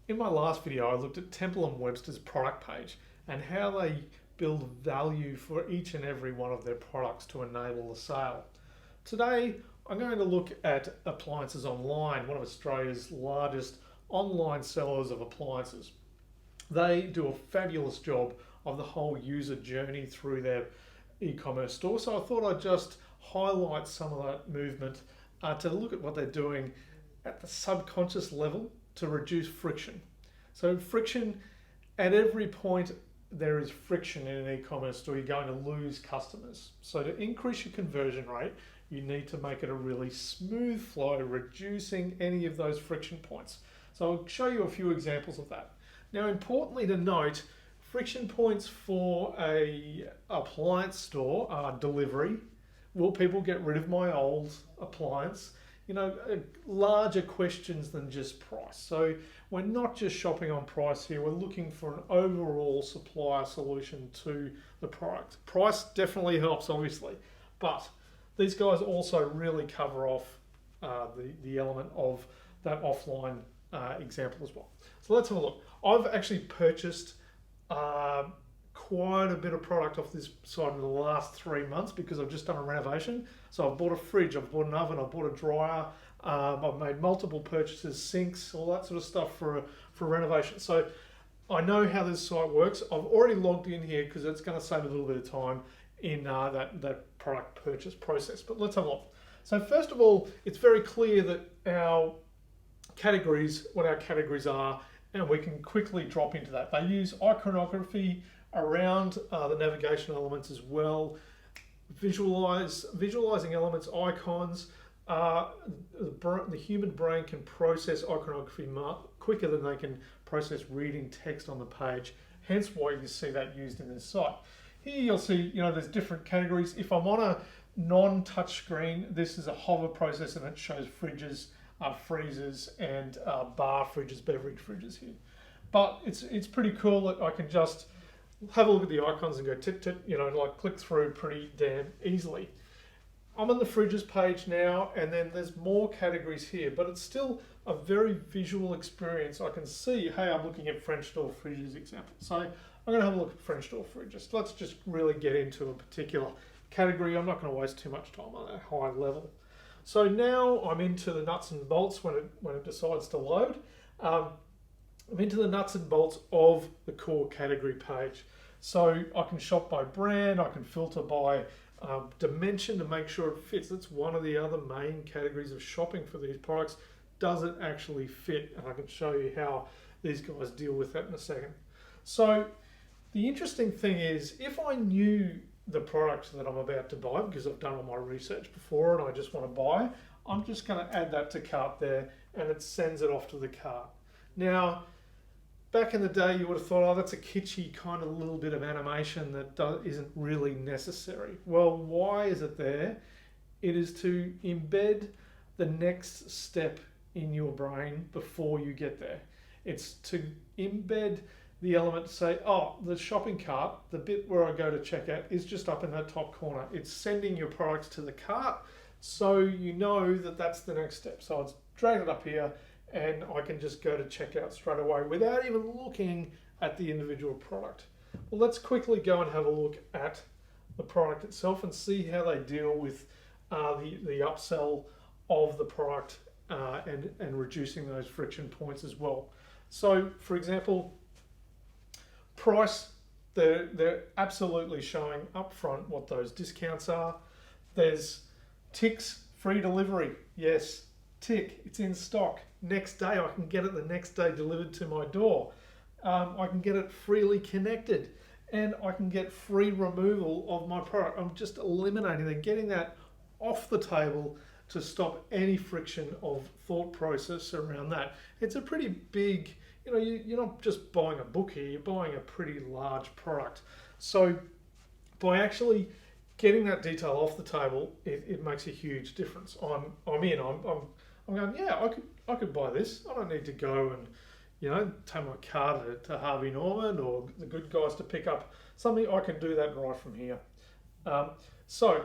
In my last video, I looked at Temple & Webster's product page and how they build value for each and every one of their products to enable the sale. Today, I'm going to look at Appliances Online, one of Australia's largest online sellers of appliances. They do a fabulous job of the whole user journey through their e-commerce store, so I thought I'd just highlight some of that movement to look at what they're doing at the subconscious level to reduce friction. So friction, at every point there is friction in an e-commerce store, you're going to lose customers. So to increase your conversion rate, you need to make it a really smooth flow, reducing any of those friction points. So I'll show you a few examples of that. Now, importantly to note, friction points for a appliance store are delivery. Will people get rid of my old appliance? Larger questions than just price. So we're not just shopping on price here, we're looking for an overall supplier solution to the product. Price definitely helps, obviously, but these guys also really cover off the element of that offline example as well. So let's have a look. I've actually purchased quite a bit of product off this site in the last 3 months because I've just done a renovation. So I've bought a fridge, I've bought an oven, I've bought a dryer, I've made multiple purchases, sinks, all that sort of stuff for renovation. So I know how this site works. I've already logged in here because it's going to save a little bit of time in that product purchase process. But let's have a look. So first of all, it's very clear that our categories, what our categories are, and we can quickly drop into that. They use iconography around the navigation elements as well. Visualizing elements, icons. The human brain can process iconography quicker than they can process reading text on the page. Hence why you see that used in this site. Here you'll see, there's different categories. If I'm on a non-touch screen, this is a hover process and it shows fridges, freezers, and bar fridges, beverage fridges here. But it's pretty cool that I can just have a look at the icons and go tip, click through pretty damn easily. I'm on the fridges page now, and then there's more categories here, but it's still a very visual experience. I can see, hey, I'm looking at French door fridges example. So I'm going to have a look at French door fridges. Let's just really get into a particular category. I'm not going to waste too much time on that high level. So now I'm into the nuts and bolts when it decides to load. I'm into the nuts and bolts of the core category page. So I can shop by brand, I can filter by dimension to make sure it fits. That's one of the other main categories of shopping for these products. Does it actually fit? And I can show you how these guys deal with that in a second. So the interesting thing is, if I knew the product that I'm about to buy, because I've done all my research before and I just want to buy, I'm just going to add that to cart there and it sends it off to the cart. Now, back in the day, you would have thought, oh, that's a kitschy kind of little bit of animation that isn't really necessary. Well, why is it there? It is to embed the next step in your brain before you get there. It's to embed the element to say, oh, the shopping cart, the bit where I go to checkout, is just up in that top corner. It's sending your products to the cart, so you know that that's the next step. So it's dragged it up here, and I can just go to checkout straight away without even looking at the individual product. Well, let's quickly go and have a look at the product itself and see how they deal with the upsell of the product and reducing those friction points as well. So, for example, price, they're absolutely showing up front what those discounts are. There's ticks, free delivery. Yes, tick, it's in stock. Next day, I can get it the next day delivered to my door. I can get it freely connected, and I can get free removal of my product. I'm just eliminating and getting that off the table to stop any friction of thought process around that. It's a pretty big, you're not just buying a book here, you're buying a pretty large product. So by actually getting that detail off the table, it makes a huge difference. I'm going, yeah, I could buy this. I don't need to go and take my car to Harvey Norman or the Good Guys to pick up something. I can do that right from here. So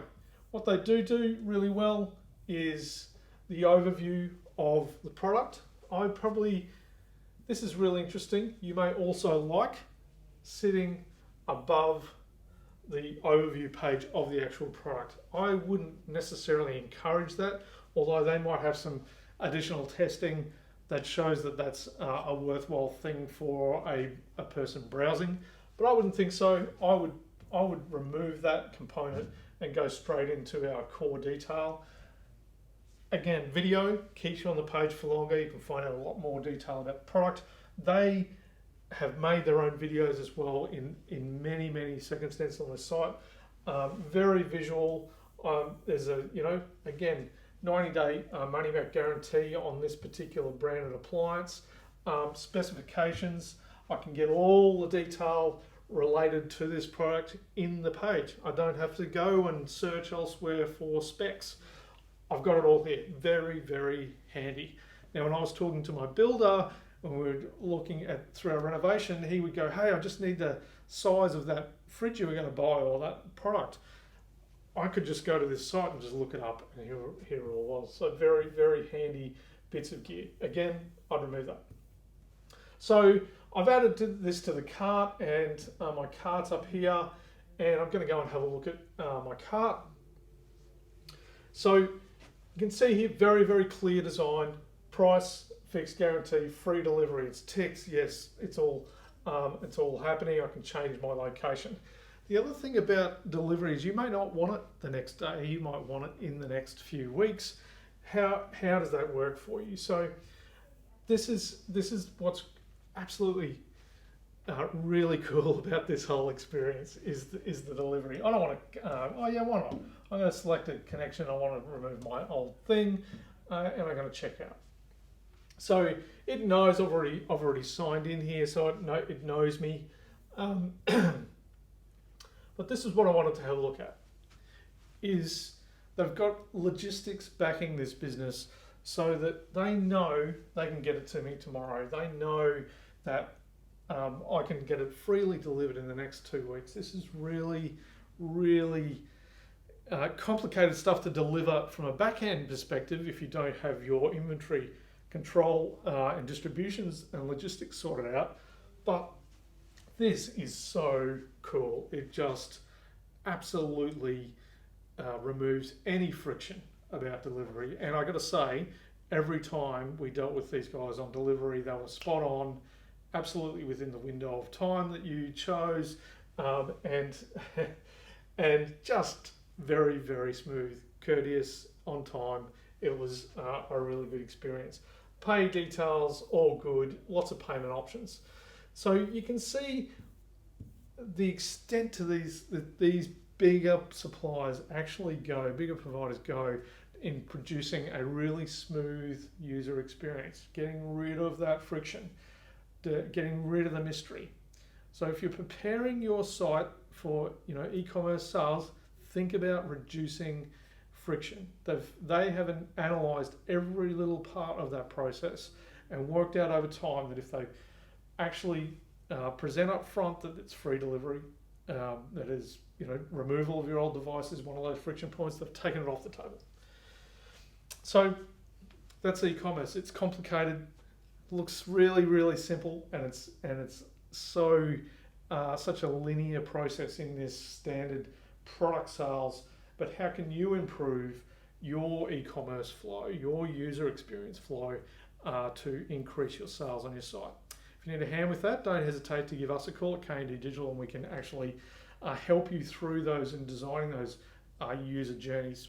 what they do really well is the overview of the product. this is really interesting. You may also like sitting above the overview page of the actual product. I wouldn't necessarily encourage that, although they might have some additional testing that shows that that's a worthwhile thing for a person browsing. But I wouldn't think so. I would remove that component and go straight into our core detail. Again, video keeps you on the page for longer. You can find out a lot more detail about the product. They have made their own videos as well in many circumstances on the site. Very visual. There's a, again, 90-day money-back guarantee on this particular branded appliance. Specifications, I can get all the detail related to this product in the page. I don't have to go and search elsewhere for specs. I've got it all here. Very handy. Now, when I was talking to my builder, when we were looking at through our renovation, he would go, hey, I just need the size of that fridge you were going to buy or that product. I could just go to this site and just look it up, and here it all was. So very handy bits of gear. Again, I'd remove that. So I've added this to the cart, and my cart's up here, and I'm going to go and have a look at my cart. So you can see here, very clear design, price, fixed guarantee, free delivery. It's ticked, yes, it's all happening. I can change my location. The other thing about delivery is you may not want it the next day. You might want it in the next few weeks. How does that work for you? So this is what's absolutely really cool about this whole experience is the delivery. I don't want to. Why not? I'm going to select a connection. I want to remove my old thing, and I'm going to check out. So it knows I've already signed in here, so it knows me. But this is what I wanted to have a look at. Is they've got logistics backing this business so that they know they can get it to me tomorrow. They know that I can get it freely delivered in the next 2 weeks. This is really complicated stuff to deliver from a back-end perspective if you don't have your inventory control and distributions and logistics sorted out. But this is so cool. It just absolutely removes any friction about delivery. And I got to say, every time we dealt with these guys on delivery, they were spot on, absolutely within the window of time that you chose, and just very smooth, courteous, on time. It was a really good experience. Pay details, all good, lots of payment options. So you can see the extent to these bigger suppliers actually go, bigger providers go in producing a really smooth user experience, getting rid of that friction, getting rid of the mystery. So if you're preparing your site for e-commerce sales, think about reducing friction. They have analysed every little part of that process and worked out over time that if they actually present up front that it's free delivery, that is removal of your old device is one of those friction points, they've taken it off the table. So that's e-commerce. It's complicated, looks really simple, and it's so such a linear process in this standard product sales. But how can you improve your e-commerce flow, your user experience flow, to increase your sales on your site? If you need a hand with that, don't hesitate to give us a call at KND Digital, and we can actually help you through those and designing those user journeys.